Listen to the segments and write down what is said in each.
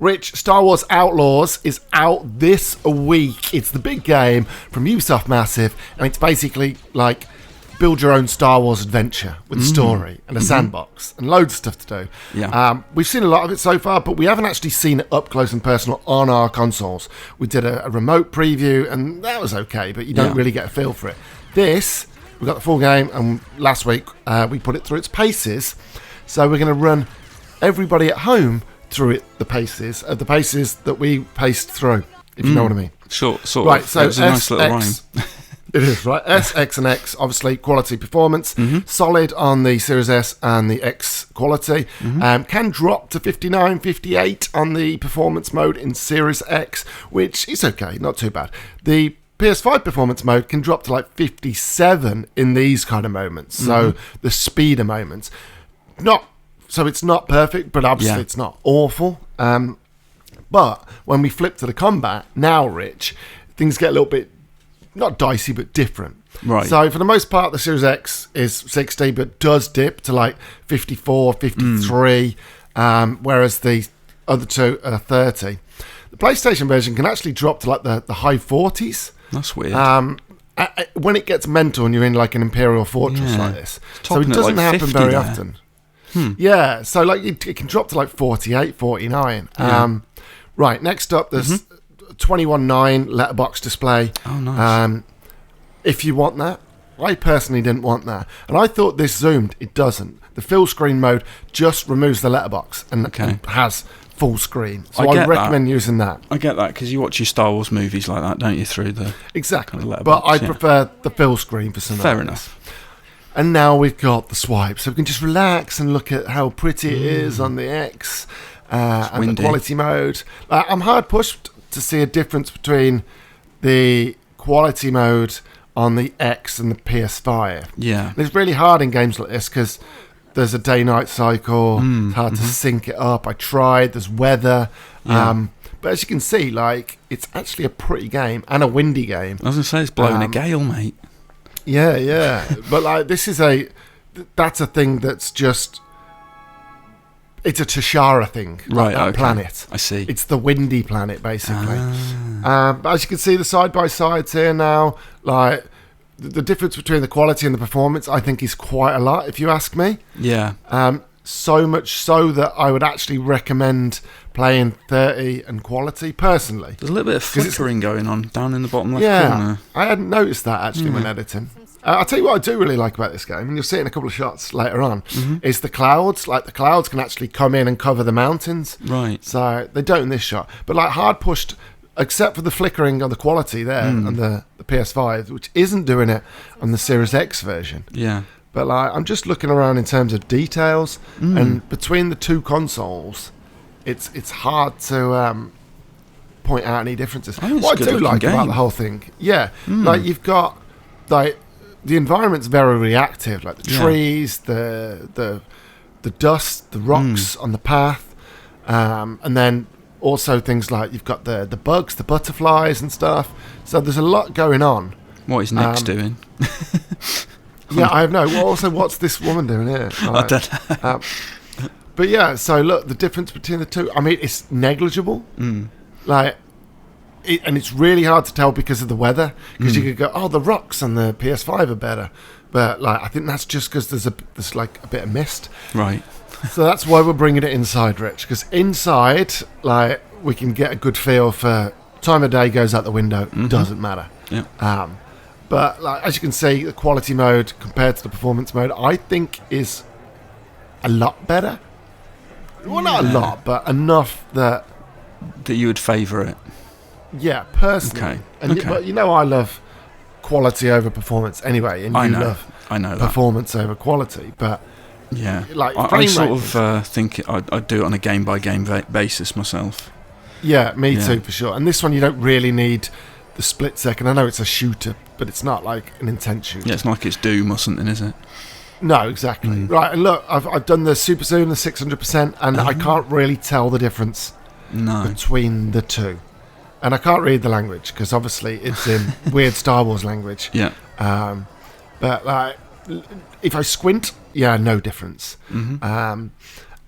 Rich, Star Wars Outlaws is out this week. It's the big game from Ubisoft Massive, and it's basically like build your own Star Wars adventure with a story and a sandbox and loads of stuff to do. Yeah. We've seen a lot of it so far, but we haven't actually seen it up close and personal on our consoles. We did a remote preview, and that was okay, but you don't really get a feel for it. This, we got the full game, and last week we put it through its paces. So we're going to run everybody at home through the paces that we paced through, if you know what I mean. Sort right, of. so It was a nice little rhyme. It is, right? S, X, and X, obviously, quality performance. Solid on the Series S and the X quality. Can drop to 59, 58 on the performance mode in Series X, which is okay, not too bad. The PS5 performance mode can drop to like 57 in these kind of moments. So the speeder moments. So it's not perfect, but obviously it's not awful. But when we flip to the combat, now, Rich, things get a little bit, not dicey, but different. Right. So for the most part, the Series X is 60, but does dip to like 54, 53, whereas the other two are 30. The PlayStation version can actually drop to like the high 40s. That's weird. When it gets mental and you're in like an Imperial fortress like this. So it doesn't happen very often. Yeah, so like it can drop to like 48, 49. Right, next up, there's 21.9 letterbox display. Oh, nice. If you want that. I personally didn't want that. And I thought this zoomed. It doesn't. The fill screen mode just removes the letterbox and has full screen. So I recommend using that. I get that, because you watch your Star Wars movies like that, don't you, through the exactly. kind of letterbox, but I prefer the fill screen for some. Fair enough. And now we've got the swipe, so we can just relax and look at how pretty it is on the X and the quality mode. I'm hard pushed to see a difference between the quality mode on the X and the PS5. Yeah. And it's really hard in games like this because there's a day-night cycle. It's hard to sync it up. I tried. There's weather. But as you can see, like, it's actually a pretty game and a windy game. I was going to say, it's blowing a gale, mate. Yeah. But like, that's a thing that's just, it's a Tashara thing, like that planet. I see. It's the windy planet, basically. But as you can see, the side-by-sides here now, like, the difference between the quality and the performance, I think, is quite a lot, if you ask me. Yeah. So much so that I would actually recommend playing 30 and quality, personally. There's a little bit of flickering going on down in the bottom left corner. I hadn't noticed that, actually, when editing. I'll tell you what I do really like about this game, and you'll see it in a couple of shots later on, is the clouds. Like, the clouds can actually come in and cover the mountains. Right. So they don't in this shot. But, like, hard pushed, except for the flickering on the quality there on the PS5, which isn't doing it on the Series X version. Yeah. But like, I'm just looking around in terms of details, and between the two consoles, it's hard to point out any differences. What I do like about the whole thing, like, you've got like the environment's very reactive, like the trees, the dust, the rocks on the path, and then also things like you've got the bugs, the butterflies and stuff. So there's a lot going on. What is Nick's doing? Yeah, I have no. Well, also, what's this woman doing here? I don't know. But yeah, so look, the difference between the two, I mean, it's negligible. Like, and it's really hard to tell because of the weather. Because you could go, oh, the rocks on the PS5 are better. But like, I think that's just because there's like a bit of mist. Right. So that's why we're bringing it inside, Rich. Because inside, like, we can get a good feel for time of day goes out the window. Doesn't matter. Yeah. But like, as you can see, the quality mode compared to the performance mode, I think, is a lot better. Well, not a lot, but enough that you would favour it. Yeah, personally. Okay. But you know, I love quality over performance anyway, and you love performance over quality. But yeah, like, I sort of think I'd do it on a game by game basis myself. Yeah, me too, for sure. And this one, you don't really need the split second. I know it's a shooter, but it's not like an intense shooter. Yeah, it's not like it's Doom or something, is it? No, exactly. Right, and look, I've done the Super Zoom, the 600%, and I can't really tell the difference between the two. And I can't read the language, because obviously it's in weird Star Wars language. Yeah. But like, if I squint, no difference.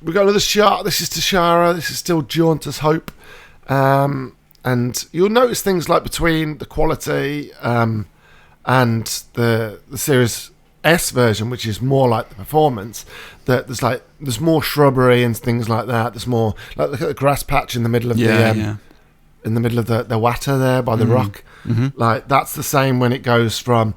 we've got another shot. This is Tashara. This is still Jaunter's Hope. And you'll notice things like between the quality and the Series S version, which is more like the performance, that there's more shrubbery and things like that. There's more, like, look at the grass patch in the middle of in the middle of the water there by the rock. Mm-hmm. Like, that's the same when it goes from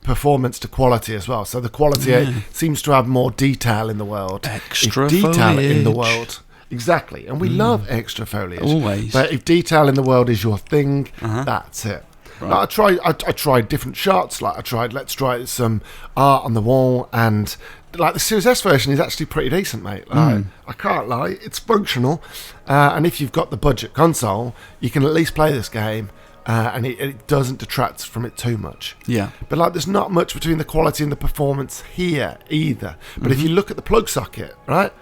performance to quality as well. So the quality seems to have more detail in the world. Extra detail foliage. in the world. Exactly. And we love extra foliage. Always. But if detail in the world is your thing, that's it. Right. Like, I tried different shots. Like, let's try some art on the wall, and like the Series S version is actually pretty decent, mate. Like, I can't lie, it's functional. And if you've got the budget console, you can at least play this game. And it doesn't detract from it too much. Yeah. But like, there's not much between the quality and the performance here either. But if you look at the plug socket, right?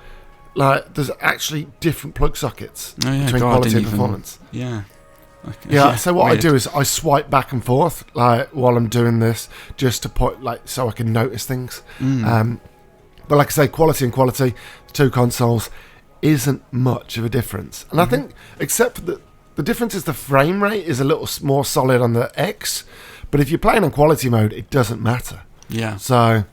Like, there's actually different plug sockets between quality and performance. Yeah. Okay. Yeah. So what weird. I do is I swipe back and forth, like, while I'm doing this, just to put, like, so I can notice things. But like I say, quality and quality, two consoles, isn't much of a difference. And I think, except for the difference is the frame rate is a little more solid on the X, but if you're playing on quality mode, it doesn't matter. Yeah. So,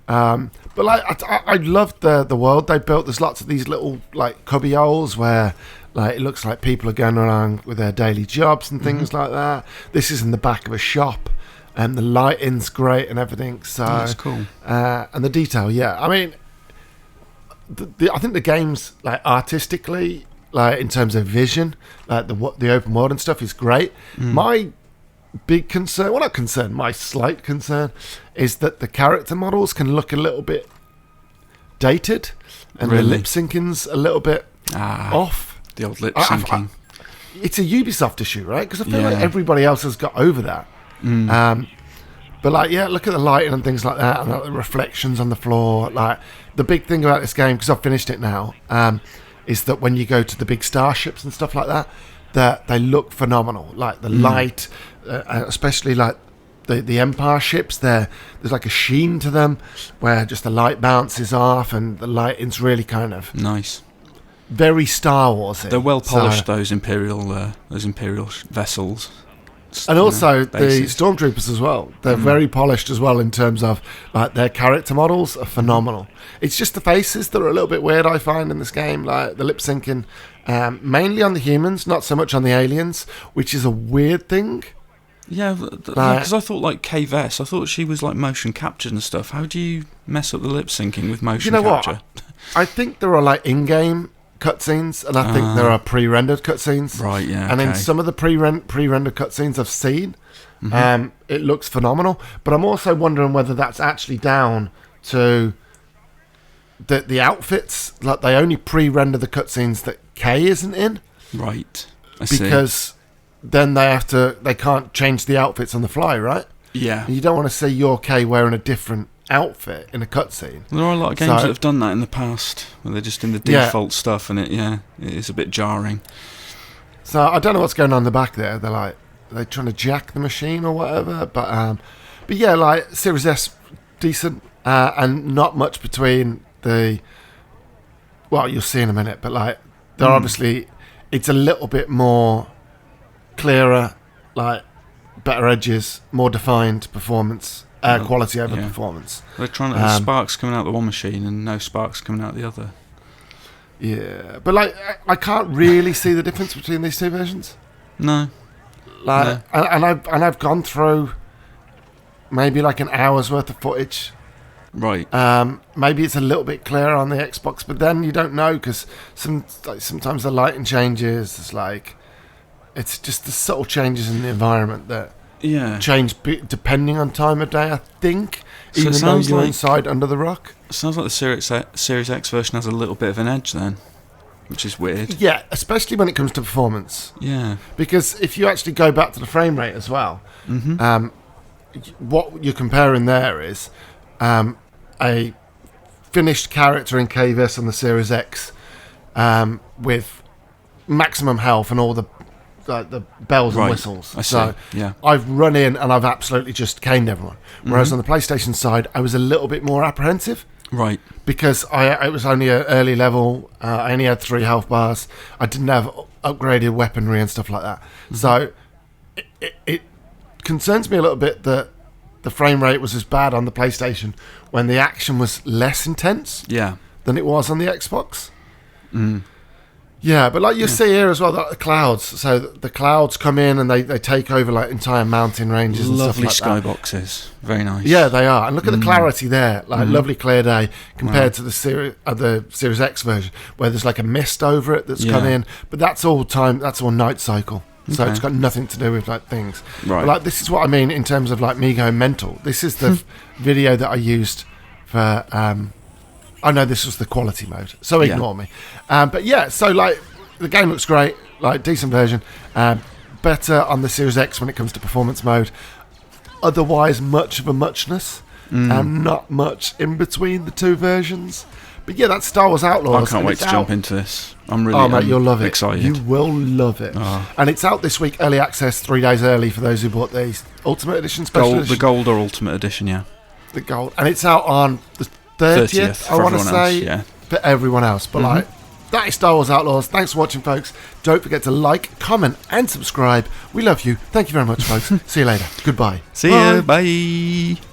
but like, I loved the world they built. There's lots of these little, like, cubby holes where, like, it looks like people are going around with their daily jobs and things like that. This is in the back of a shop, and the lighting's great and everything. So that's cool. And the detail, I mean, I think the game's, like, artistically, like, in terms of vision, like the open world and stuff, is great. My big concern, well, not concern, my slight concern, is that the character models can look a little bit dated, and the lip syncing's a little bit off. The old lip syncing. It's a Ubisoft issue, right? Because I feel like everybody else has got over that. But like, look at the lighting and things like that, and like, the reflections on the floor. Like, the big thing about this game, because I've finished it now, is that when you go to the big starships and stuff like that they look phenomenal. Like, the light, especially like the Empire ships, there's like a sheen to them where just the light bounces off, and the lighting's really kind of nice, very Star Wars. They're well polished, those Imperial vessels. And also the Stormtroopers as well. They're very polished as well in terms of, like, their character models are phenomenal. It's just the faces that are a little bit weird, I find, in this game. Like, the lip syncing, mainly on the humans, not so much on the aliens, which is a weird thing. Yeah, because I thought, like, Kay Vess, I thought she was, like, motion captured and stuff. How do you mess up the lip syncing with motion capture? What? I think there are, like, in-game cutscenes, and I think there are pre-rendered cutscenes. Right, yeah. And in some of the pre-rendered cutscenes I've seen, it looks phenomenal. But I'm also wondering whether that's actually down to the outfits. Like, they only pre-render the cutscenes that Kay isn't in. Right. I see. Because then they can't change the outfits on the fly, right? Yeah. And you don't want to see your Kay wearing a different outfit in a cutscene. There are a lot of games that have done that in the past, where they're just in the default stuff, and it is a bit jarring. So I don't know what's going on in the back there. They're trying to jack the machine or whatever, but yeah, like, Series S, decent, and not much between the. Well, you'll see in a minute, but like, they're obviously, it's a little bit more clearer, like, better edges, more defined performance. Quality over performance. They're trying to have sparks coming out the one machine and no sparks coming out the other. Yeah, but like, I can't really see the difference between these two versions. No. Like, no. And I've gone through maybe like an hour's worth of footage. Right. Maybe it's a little bit clearer on the Xbox, but then you don't know, because sometimes the lighting changes. It's just the subtle changes in the environment that. Change depending on time of day, I think. So even though you're inside under the rock. It sounds like the Series X version has a little bit of an edge then, which is weird. Yeah, especially when it comes to performance. Yeah. Because if you actually go back to the frame rate as well, what you're comparing there is a finished character in KVS on the Series X with maximum health and all the bells and whistles. I see. I've run in and I've absolutely just caned everyone. Whereas on the PlayStation side, I was a little bit more apprehensive. Right. Because it was only an early level. I only had 3 health bars. I didn't have upgraded weaponry and stuff like that. So it concerns me a little bit that the frame rate was as bad on the PlayStation when the action was less intense than it was on the Xbox. Yeah, but like you see here as well, the clouds. So the clouds come in and they take over like entire mountain ranges and lovely stuff like that. skyboxes. Very nice. Yeah, they are. And look at the clarity there. Like lovely clear day compared to the Series X version where there's like a mist over it that's come in. But that's all night cycle. So it's got nothing to do with like things. Right. But, like this is what I mean in terms of like me going mental. This is the video that I used for I know this was the quality mode, so ignore me. But yeah, so like the game looks great, like decent version. Better on the Series X when it comes to performance mode. Otherwise, much of a muchness, and not much in between the two versions. But yeah, that's Star Wars Outlaws. I can't wait to jump into this. I'm really mate, you'll love excited. You will love it. And it's out this week, early access, 3 days early for those who bought the Ultimate Edition, Special Edition. The Gold or Ultimate Edition, yeah. The Gold. And it's out on the 30th, I want to say, for everyone else. But like, that is Star Wars Outlaws. Thanks for watching, folks. Don't forget to like, comment, and subscribe. We love you. Thank you very much, folks. See you later. Goodbye. See ya. Bye.